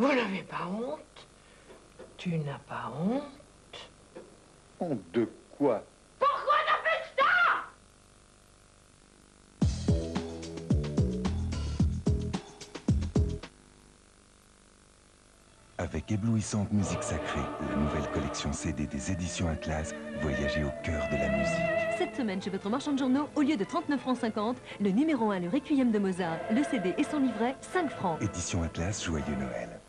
Vous n'avez pas honte? Tu n'as pas honte? Honte de quoi? Pourquoi t'as fait ça? Avec éblouissante musique sacrée, la nouvelle collection CD des éditions Atlas, voyagez au cœur de la musique. Cette semaine, chez votre marchand de journaux, au lieu de 39,50 francs, le numéro 1, le Requiem de Mozart, le CD et son livret, 5 francs. Édition Atlas, joyeux Noël.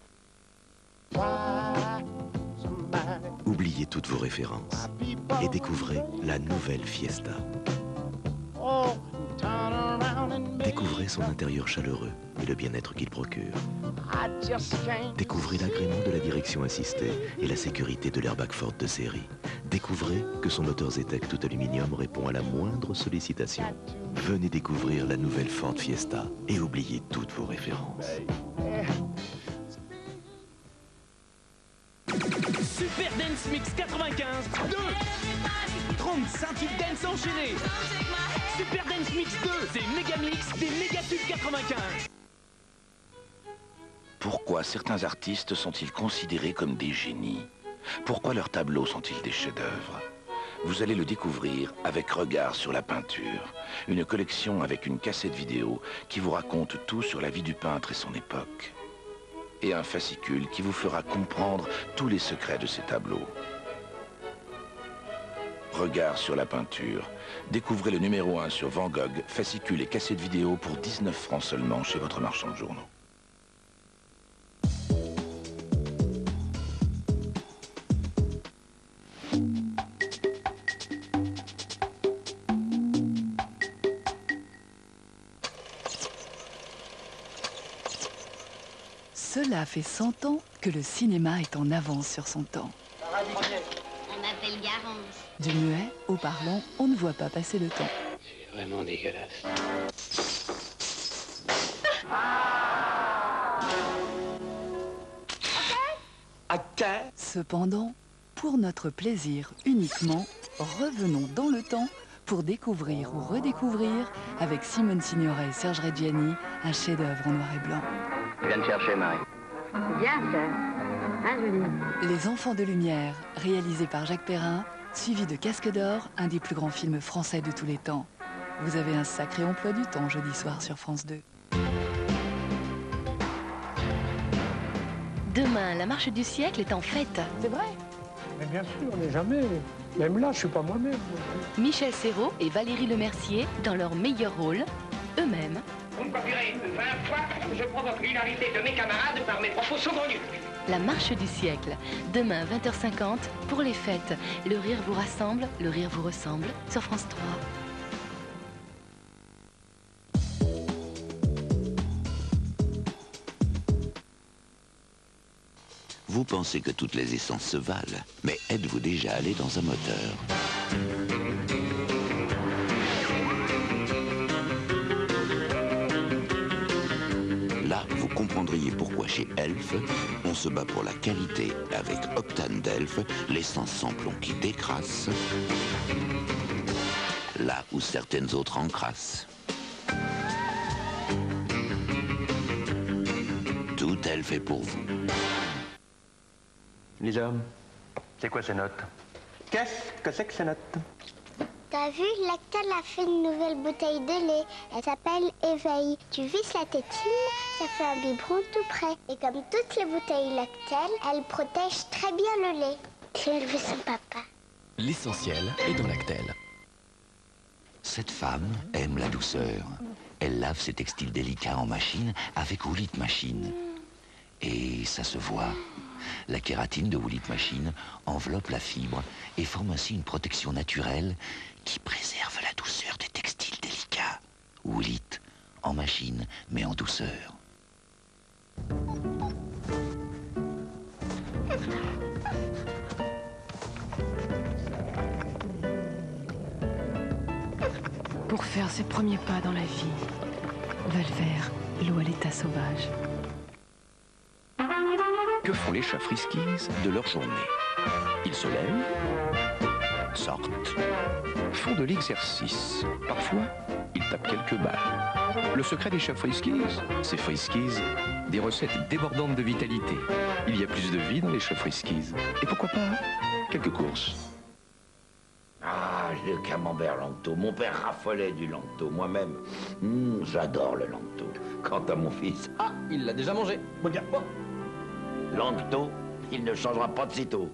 Oubliez toutes vos références et découvrez la nouvelle Fiesta. Découvrez son intérieur chaleureux et le bien-être qu'il procure. Découvrez l'agrément de la direction assistée et la sécurité de l'airbag Ford de série. Découvrez que son moteur Zetec tout aluminium répond à la moindre sollicitation. Venez découvrir la nouvelle Ford Fiesta et oubliez toutes vos références. Super Dance Mix 95 2 35 tubes dance enchaînés. Super Dance Mix 2, c'est méga mix des méga tubes 95. Pourquoi certains artistes sont-ils considérés comme des génies? Pourquoi leurs tableaux sont-ils des chefs-d'œuvre? Vous allez le découvrir avec Regard sur la peinture, une collection avec une cassette vidéo qui vous raconte tout sur la vie du peintre et son époque. Et un fascicule qui vous fera comprendre tous les secrets de ces tableaux. Regard sur la peinture. Découvrez le numéro 1 sur Van Gogh, fascicule et cassette vidéo pour 19 francs seulement chez votre marchand de journaux. Cela fait 100 ans que le cinéma est en avance sur son temps. On m'appelle Garance. Du muet au parlant, on ne voit pas passer le temps. C'est vraiment dégueulasse. Cependant, pour notre plaisir uniquement, revenons dans le temps pour découvrir ou redécouvrir, avec Simone Signoret et Serge Reggiani, un chef-d'œuvre en noir et blanc. Je viens de chercher Marie. Bien fait. Hein, Julie? Les Enfants de Lumière, réalisé par Jacques Perrin, suivi de Casque d'Or, un des plus grands films français de tous les temps. Vous avez un sacré emploi du temps jeudi soir sur France 2. Demain, la marche du siècle est en fête. C'est vrai? Mais bien sûr, mais jamais. Même là, je suis pas moi-même. Michel Serrault et Valérie Lemercier dans leur meilleur rôle, eux-mêmes. Vous me copierez 20 fois, je provoque l'hilarité de mes camarades par mes propos saugrenus. La marche du siècle. Demain, 20h50, pour les fêtes. Le rire vous rassemble, le rire vous ressemble, sur France 3. Vous pensez que toutes les essences se valent, mais êtes-vous déjà allé dans un moteur? Là, vous comprendriez pourquoi chez Elf, on se bat pour la qualité avec Octane d'Elf, l'essence sans plomb qui décrasse, là où certaines autres encrassent. Tout Elf est pour vous. Lisa, c'est quoi ces notes? Qu'est-ce que c'est que ces notes? T'as vu, Lactel a fait une nouvelle bouteille de lait. Elle s'appelle Éveil. Tu visses la tétine, ça fait un biberon tout près. Et comme toutes les bouteilles Lactel, elle protège très bien le lait. Tu as élevé son papa. L'essentiel est dans Lactel. Cette femme aime la douceur. Elle lave ses textiles délicats en machine avec Woolit Machine. Et ça se voit. La kératine de Woolit Machine enveloppe la fibre et forme ainsi une protection naturelle qui préserve la douceur des textiles délicats. Woolit, en machine, mais en douceur. Pour faire ses premiers pas dans la vie, Valvert, l'eau à l'état sauvage. Que font les chats Friskies de leur journée? Ils se lèvent, sortent, font de l'exercice. Parfois, ils tape quelques balles. Le secret des chefs Friskies, c'est Friskies, des recettes débordantes de vitalité. Il y a plus de vie dans les chefs Friskies. Et pourquoi pas quelques courses. Ah, le camembert Langto. Mon père raffolait du Langto. Moi-même, j'adore le Langto. Quant à mon fils... Ah, il l'a déjà mangé. Regarde. Oh. Langto, il ne changera pas de sitôt.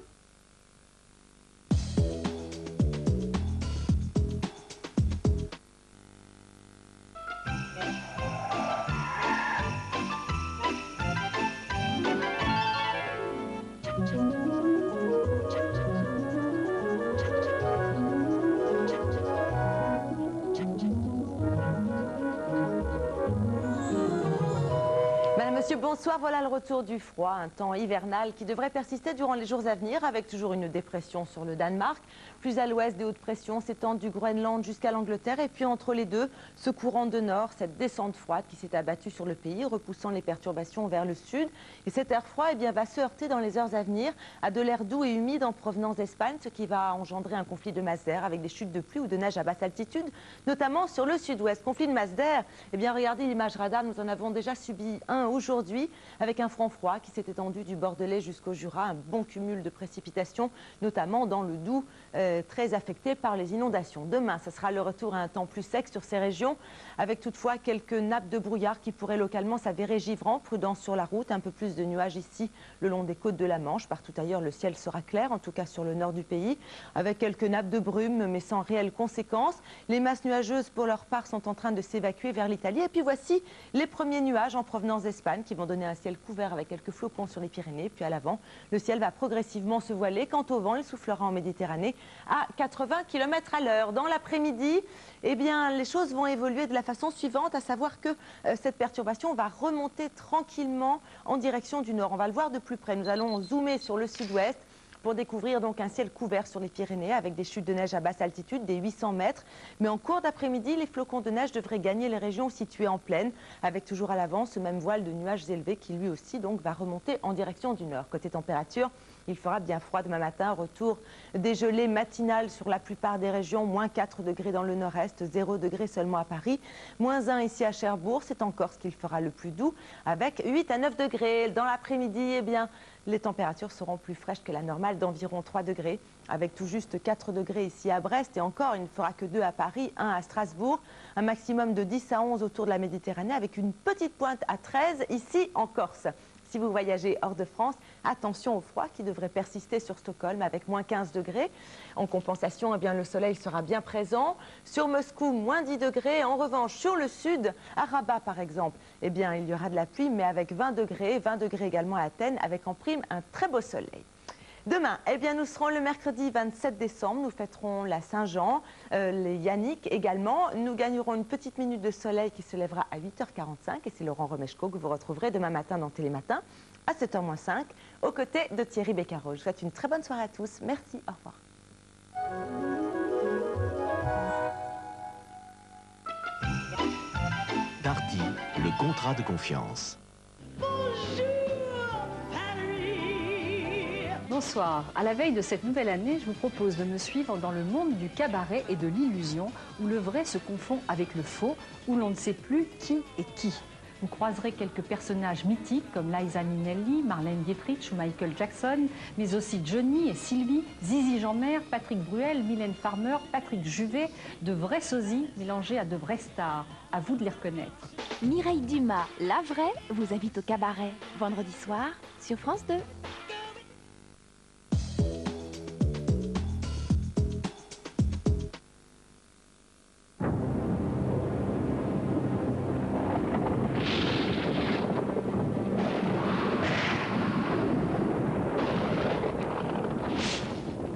Monsieur, bonsoir. Voilà le retour du froid, un temps hivernal qui devrait persister durant les jours à venir avec toujours une dépression sur le Danemark. Plus à l'ouest, des hautes pressions s'étendent du Groenland jusqu'à l'Angleterre et puis entre les deux, ce courant de nord, cette descente froide qui s'est abattue sur le pays, repoussant les perturbations vers le sud. Et cet air froid va se heurter dans les heures à venir à de l'air doux et humide en provenance d'Espagne, ce qui va engendrer un conflit de masse d'air avec des chutes de pluie ou de neige à basse altitude, notamment sur le sud-ouest. Conflit de masse d'air, regardez l'image radar, nous en avons déjà subi un aujourd'hui, avec un front froid qui s'est étendu du Bordelais jusqu'au Jura, un bon cumul de précipitations, notamment dans le Doubs, très affecté par les inondations. Demain, ce sera le retour à un temps plus sec sur ces régions, avec toutefois quelques nappes de brouillard qui pourraient localement s'avérer givrants. Prudence sur la route, un peu plus de nuages ici, le long des côtes de la Manche. Partout ailleurs, le ciel sera clair, en tout cas sur le nord du pays, avec quelques nappes de brume, mais sans réelles conséquences. Les masses nuageuses, pour leur part, sont en train de s'évacuer vers l'Italie. Et puis voici les premiers nuages en provenance d'Espagne qui vont donner un ciel couvert avec quelques flocons sur les Pyrénées. Puis à l'avant, le ciel va progressivement se voiler. Quant au vent, il soufflera en Méditerranée à 80 km à l'heure. Dans l'après-midi, les choses vont évoluer de la façon suivante, à savoir que cette perturbation va remonter tranquillement en direction du nord. On va le voir de plus près. Nous allons zoomer sur le sud-ouest pour découvrir donc un ciel couvert sur les Pyrénées avec des chutes de neige à basse altitude, des 800 mètres. Mais en cours d'après-midi, les flocons de neige devraient gagner les régions situées en plaine, avec toujours à l'avant ce même voile de nuages élevés qui lui aussi donc va remonter en direction du nord. Côté température, il fera bien froid demain matin, retour des gelées matinales sur la plupart des régions, moins 4 degrés dans le nord-est, 0 degré seulement à Paris, moins 1 ici à Cherbourg, c'est en Corse qu'il fera le plus doux, avec 8 à 9 degrés. Dans l'après-midi, les températures seront plus fraîches que la normale d'environ 3 degrés, avec tout juste 4 degrés ici à Brest et encore, il ne fera que 2 à Paris, 1 à Strasbourg, un maximum de 10 à 11 autour de la Méditerranée avec une petite pointe à 13 ici en Corse. Si vous voyagez hors de France, attention au froid qui devrait persister sur Stockholm avec moins 15 degrés. En compensation, le soleil sera bien présent. Sur Moscou, moins 10 degrés. En revanche, sur le sud, à Rabat par exemple, il y aura de la pluie, mais avec 20 degrés également à Athènes, avec en prime un très beau soleil. Demain, nous serons le mercredi 27 décembre, nous fêterons la Saint-Jean, les Yannick également. Nous gagnerons une petite minute de soleil qui se lèvera à 8h45 et c'est Laurent Romeshko que vous retrouverez demain matin dans Télématin à 7h-5 aux côtés de Thierry Beccaro. Je vous souhaite une très bonne soirée à tous. Merci, au revoir. Darty, le contrat de confiance. Bonsoir. À la veille de cette nouvelle année, je vous propose de me suivre dans le monde du cabaret et de l'illusion, où le vrai se confond avec le faux, où l'on ne sait plus qui est qui. Vous croiserez quelques personnages mythiques comme Liza Minnelli, Marlène Dietrich ou Michael Jackson, mais aussi Johnny et Sylvie, Zizi Jeanmaire, Patrick Bruel, Mylène Farmer, Patrick Juvet, de vrais sosies mélangés à de vraies stars. À vous de les reconnaître. Mireille Dumas, la vraie, vous invite au cabaret, vendredi soir sur France 2.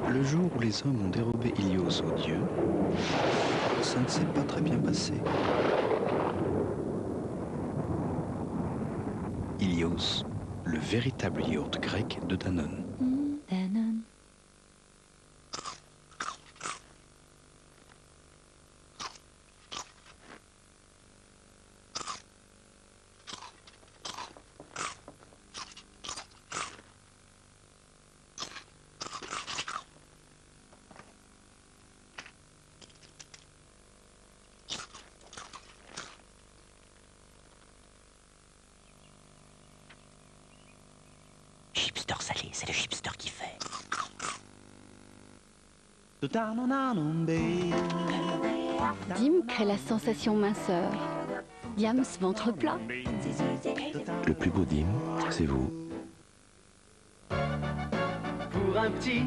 Le jour où les hommes ont dérobé Ilios aux dieux, ça ne s'est pas très bien passé. Ilios, le véritable yaourt grec de Danone. Danone. c'est le chipster qui fait. Dim crée la sensation minceur. Diams ventre plat. Le plus beau dîme, c'est vous. Pour un petit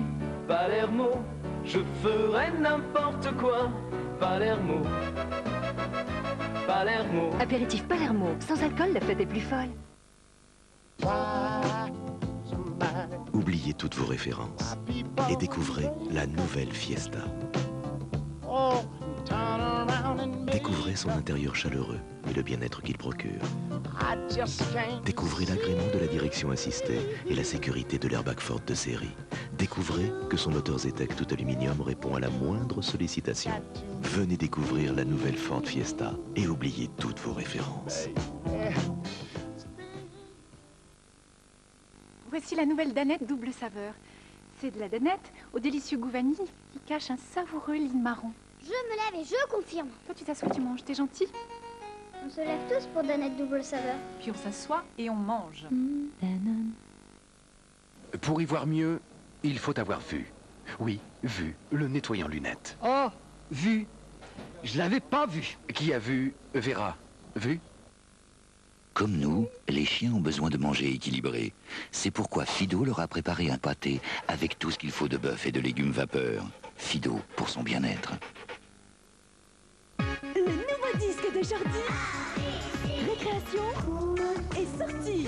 Palermo, je ferais n'importe quoi. Palermo. Palermo. Apéritif Palermo, sans alcool, la fête est plus folle. Oubliez toutes vos références et découvrez la nouvelle Fiesta. Découvrez son intérieur chaleureux et le bien-être qu'il procure. Découvrez l'agrément de la direction assistée et la sécurité de l'airbag Ford de série. Découvrez que son moteur Zetec tout aluminium répond à la moindre sollicitation. Venez découvrir la nouvelle Ford Fiesta et oubliez toutes vos références. Voici la nouvelle danette double saveur. C'est de la danette au délicieux goût vanille qui cache un savoureux lit marron. Je me lève et je confirme. Toi, tu t'assois, tu manges, t'es gentil. On se lève tous pour danette double saveur. Puis on s'assoit et on mange. Pour y voir mieux, il faut avoir vu. Oui, vu, le nettoyant lunettes. Oh, vu. Je l'avais pas vu. Qui a vu, verra. Vu? Comme nous, les chiens ont besoin de manger équilibré. C'est pourquoi Fido leur a préparé un pâté avec tout ce qu'il faut de bœuf et de légumes vapeur. Fido, pour son bien-être. Le nouveau disque de Jordi, Récréation, est sorti.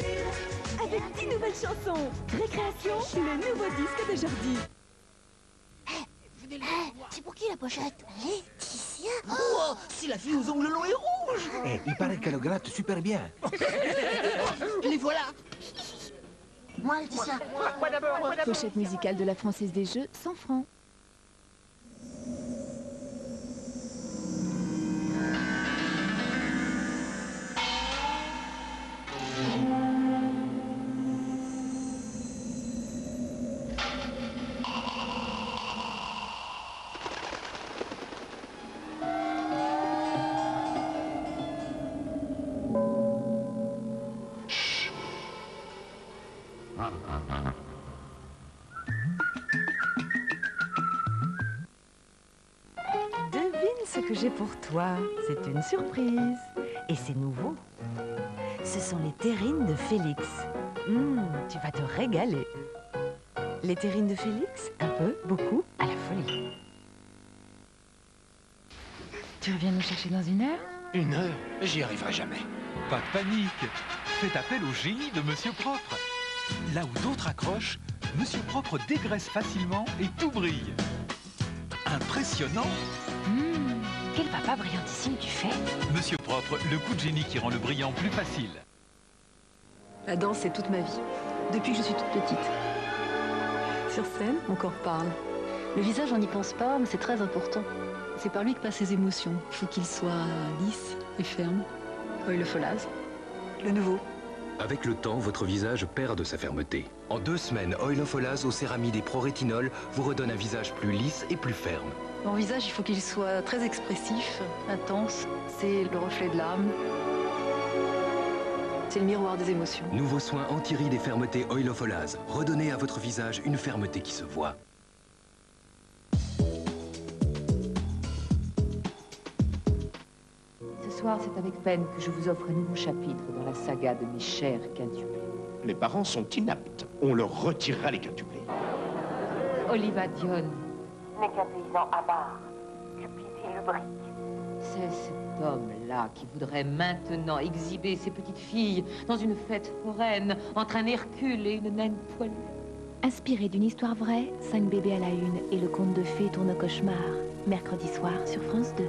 Avec 10 nouvelles chansons. Récréation, le nouveau disque de Jordi. C'est pour qui la pochette? Laetitia. Oh, c'est la fille aux ongles longs et rouges. Il paraît qu'elle gratte super bien. Les voilà. Moi, Laetitia. Moi d'abord. Pochette musicale de la Française des Jeux, 100 francs. Devine ce que j'ai pour toi. C'est une surprise. Et c'est nouveau. Ce sont les terrines de Félix. Tu vas te régaler. Les terrines de Félix, un peu, beaucoup, à la folie. Tu reviens nous chercher dans 1 heure? 1 heure? J'y arriverai jamais. Pas de panique. Faites appel au génie de Monsieur Propre. Là où d'autres accrochent, Monsieur Propre dégraisse facilement et tout brille. Impressionnant. Quel papa brillantissime tu fais. Monsieur Propre, le coup de génie qui rend le brillant plus facile. La danse, c'est toute ma vie. Depuis que je suis toute petite. Sur scène, mon corps parle. Le visage, on n'y pense pas, mais c'est très important. C'est par lui que passent les émotions. Il faut qu'il soit lisse et ferme. Oilofolaze. Le nouveau. Avec le temps, votre visage perd de sa fermeté. En 2 semaines, Oilofolaze au céramide et prorétinol vous redonne un visage plus lisse et plus ferme. Mon visage, il faut qu'il soit très expressif, intense. C'est le reflet de l'âme. C'est le miroir des émotions. Nouveau soin anti-rides et fermeté Oilofolaze. Redonnez à votre visage une fermeté qui se voit. Ce soir, c'est avec peine que je vous offre un nouveau chapitre dans la saga de mes chers quintuplés. Les parents sont inaptes. On leur retirera les quintuplés. Oliva Dione n'est qu'un paysan avare, cupide et lubrique. C'est cet homme-là qui voudrait maintenant exhiber ses petites filles dans une fête foraine entre un Hercule et une naine poilue. Inspiré d'une histoire vraie, 5 bébés à la une et le conte de fées tourne au cauchemar. Mercredi soir sur France 2.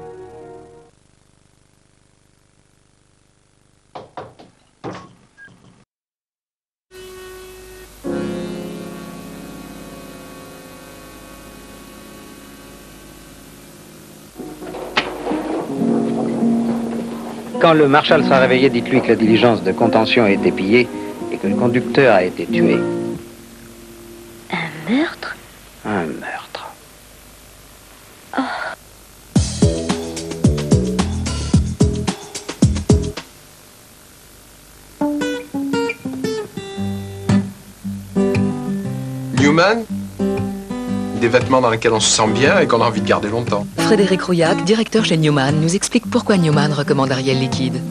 Quand le marshal sera réveillé, dites-lui que la diligence de contention a été pillée et que le conducteur a été tué. Un meurtre? Un meurtre. Oh. Newman, des vêtements dans lesquels on se sent bien et qu'on a envie de garder longtemps. Frédéric Rouillac, directeur chez Newman, nous explique pourquoi Newman recommande Ariel liquide.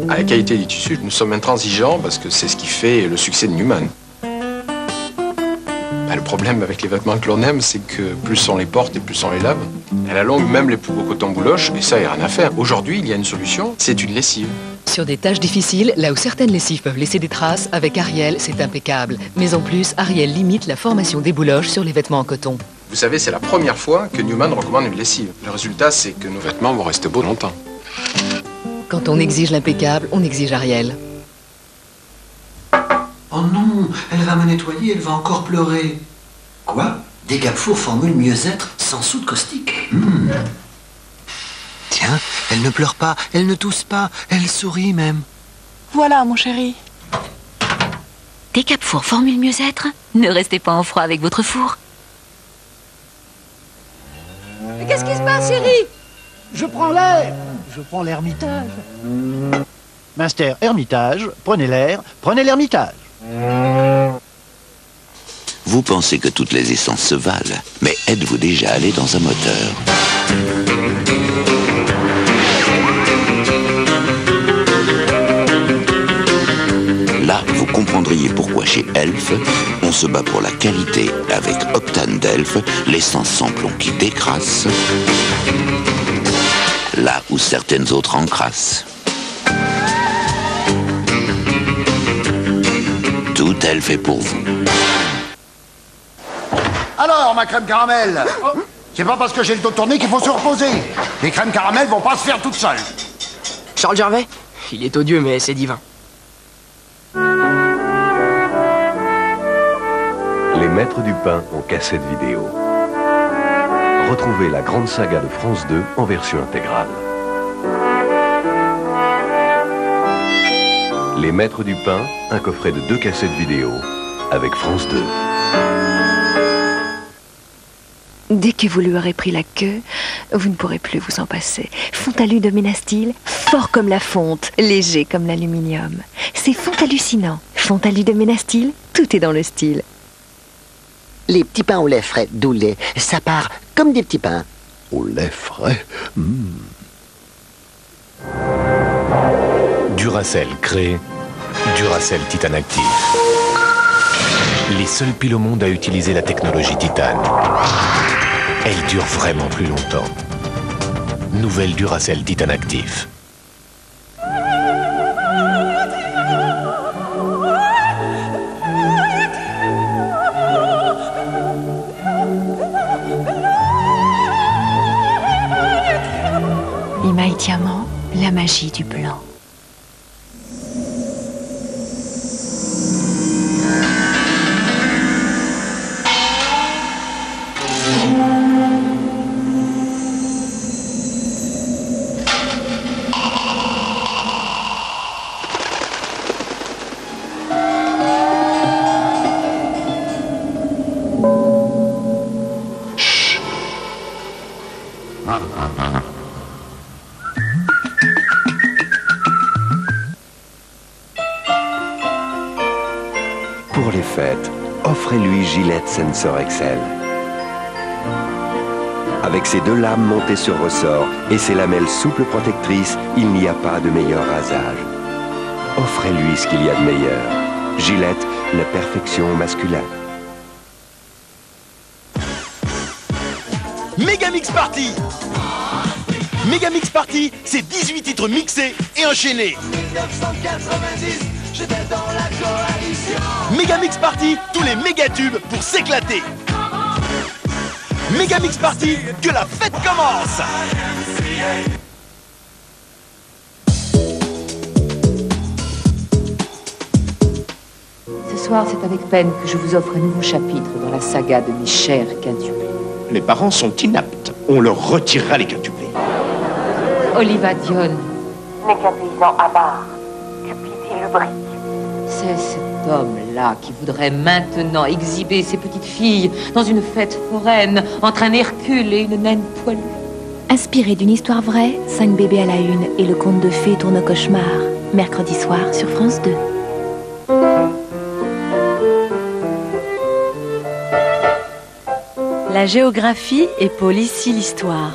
À la qualité des tissus, nous sommes intransigeants parce que c'est ce qui fait le succès de Newman. Le problème avec les vêtements que l'on aime, c'est que plus on les porte et plus on les lave. À la longue, même les plus beaux cotons bouloches, et ça, il n'y a rien à faire. Aujourd'hui, il y a une solution, c'est une lessive. Sur des tâches difficiles, là où certaines lessives peuvent laisser des traces, avec Ariel, c'est impeccable. Mais en plus, Ariel limite la formation des bouloches sur les vêtements en coton. Vous savez, c'est la première fois que Newman recommande une lessive. Le résultat, c'est que nos vêtements vont rester beaux longtemps. Quand on exige l'impeccable, on exige Ariel. Oh non, elle va me nettoyer, elle va encore pleurer. Quoi? Des Gapfour formule mieux-être sans soude caustique. Tiens, elle ne pleure pas, elle ne tousse pas, elle sourit même. Voilà, mon chéri. Des Gapfour formule mieux-être? Ne restez pas en froid avec votre four. Mais qu'est-ce qui se passe, chéri? Je prends l'air. Je prends l'Ermitage. Master Hermitage, prenez l'air, prenez l'Ermitage. Vous pensez que toutes les essences se valent, mais êtes-vous déjà allé dans un moteur? Là, vous comprendriez pourquoi chez Elf, on se bat pour la qualité avec Octane d'Elf, l'essence sans plomb qui décrasse, là où certaines autres encrassent. Tout Elf est pour vous. Alors, ma crème caramel, c'est pas parce que j'ai le dos tourné qu'il faut se reposer. Les crèmes caramel vont pas se faire toutes seules. Charles Gervais, il est odieux, mais c'est divin. Les Maîtres du Pain en cassette vidéo. Retrouvez la grande saga de France 2 en version intégrale. Les Maîtres du Pain, un coffret de 2 cassettes vidéo avec France 2. Dès que vous lui aurez pris la queue, vous ne pourrez plus vous en passer. Fontalu de Ménastyle, fort comme la fonte, léger comme l'aluminium. C'est fond hallucinant. Fontalu de Ménastyle, tout est dans le style. Les petits pains au lait frais d'Oulé, ça part comme des petits pains. Au lait frais. Duracell crée Duracell Titan Active. Les seules piles au monde à utiliser la technologie Titan. Elle dure vraiment plus longtemps. Nouvelle Duracell Titan Active. Imaï Diamant, la magie du blanc. Pour les fêtes, offrez-lui Gillette Sensor XL. Avec ses 2 lames montées sur ressort et ses lamelles souples protectrices, il n'y a pas de meilleur rasage. Offrez-lui ce qu'il y a de meilleur. Gillette, la perfection masculine. Megamix Party. Megamix Party, c'est 18 titres mixés et enchaînés. 1990, j'étais dans la coalition. Megamix Party, tous les mégatubes pour s'éclater. Megamix Party, que la fête commence. Ce soir, c'est avec peine que je vous offre un nouveau chapitre dans la saga de mes chers quintuplés. Les parents sont inaptes. On leur retirera les quintuplés. Oliva Dione, Méga-paysan avare, Cupidie lubrique. c'est cet homme-là qui voudrait maintenant exhiber ses petites filles dans une fête foraine entre un Hercule et une naine poilue. Inspiré d'une histoire vraie, 5 bébés à la une et le conte de fées tourne au cauchemar. Mercredi soir sur France 2. La géographie épaule ici l'histoire.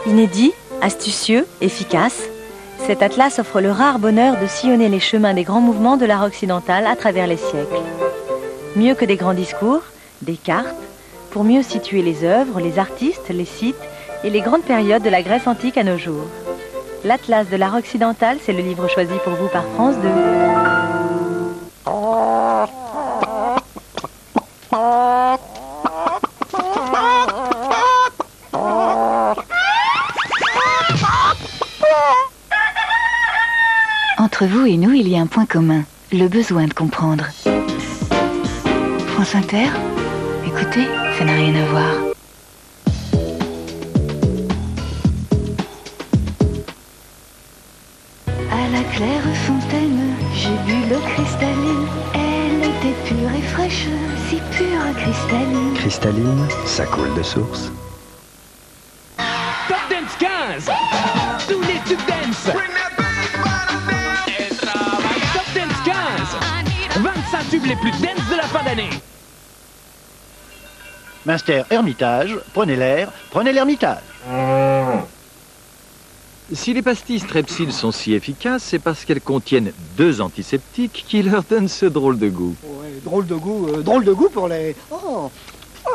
Inédit, astucieux, efficace, cet atlas offre le rare bonheur de sillonner les chemins des grands mouvements de l'art occidental à travers les siècles. Mieux que des grands discours, des cartes, pour mieux situer les œuvres, les artistes, les sites et les grandes périodes de la Grèce antique à nos jours. L'Atlas de l'art occidental, c'est le livre choisi pour vous par France 2. Entre vous et nous, il y a un point commun, le besoin de comprendre. France Inter, écoutez, ça n'a rien à voir. À la claire fontaine, j'ai bu l'eau cristalline. Elle était pure et fraîche, si pure cristalline. Cristalline, ça coule de source. Top Dance 15, tous les tubes dance. Top Dance 15, 25 tubes les plus dance de la fin d'année. Minster Hermitage, prenez l'Hermitage. Si les pastilles Strepsil sont si efficaces, c'est parce qu'elles contiennent 2 antiseptiques qui leur donnent ce drôle de goût. Ouais, drôle de goût pour les... Oh,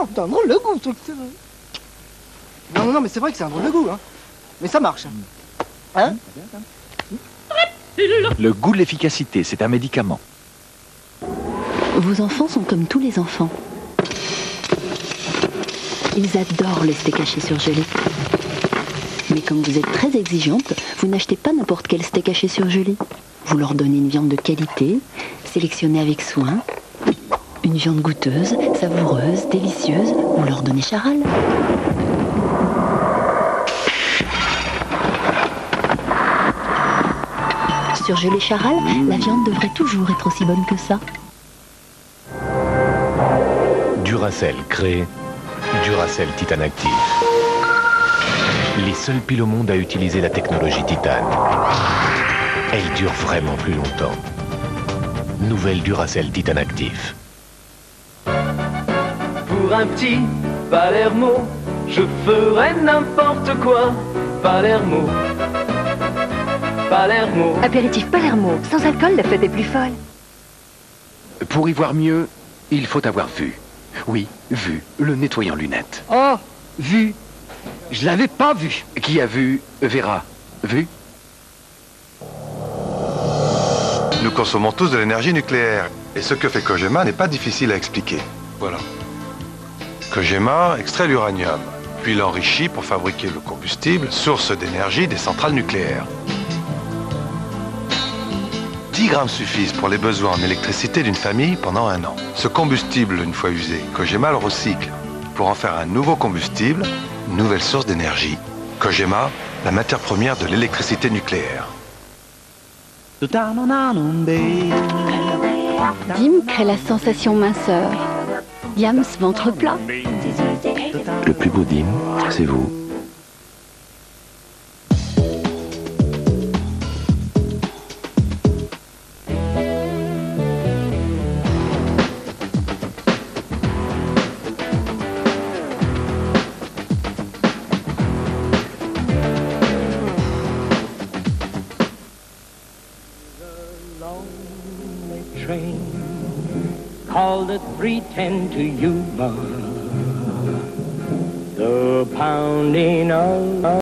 putain, drôle de goût, truc. Non, mais c'est vrai que c'est un drôle de goût, hein. Mais ça marche. Hein? Le goût de l'efficacité, c'est un médicament. Vos enfants sont comme tous les enfants. Ils adorent les steaks hachés surgelés. Mais comme vous êtes très exigeante, vous n'achetez pas n'importe quel steak haché surgelé. Vous leur donnez une viande de qualité, sélectionnée avec soin, une viande goûteuse, savoureuse, délicieuse. Vous leur donnez Charal. Surgelé Charal, la viande devrait toujours être aussi bonne que ça. Duracell crée Duracell Titan Active. Les seuls piles au monde à utiliser la technologie Titan. Elle dure vraiment plus longtemps. Nouvelle Duracell Titan Active. Pour un petit Palermo, je ferai n'importe quoi. Palermo. Palermo. Apéritif Palermo, sans alcool, la fête est plus folle. Pour y voir mieux, il faut avoir vu. Oui, vu, le nettoyant lunettes. Oh, vu. Je l'avais pas vu. Qui a vu, verra. Vu? Nous consommons tous de l'énergie nucléaire. Et ce que fait Kojima n'est pas difficile à expliquer. Voilà. Kojima extrait l'uranium, puis l'enrichit pour fabriquer le combustible, source d'énergie des centrales nucléaires. 10 grammes suffisent pour les besoins en électricité d'une famille pendant 1 an. Ce combustible, une fois usé, Kojima le recycle pour en faire un nouveau combustible, une nouvelle source d'énergie. Kojima, la matière première de l'électricité nucléaire. Dim crée la sensation minceur. Yams ventre plat. Le plus beau dîme, c'est vous. Called at 3:10 to Yuma. The pounding of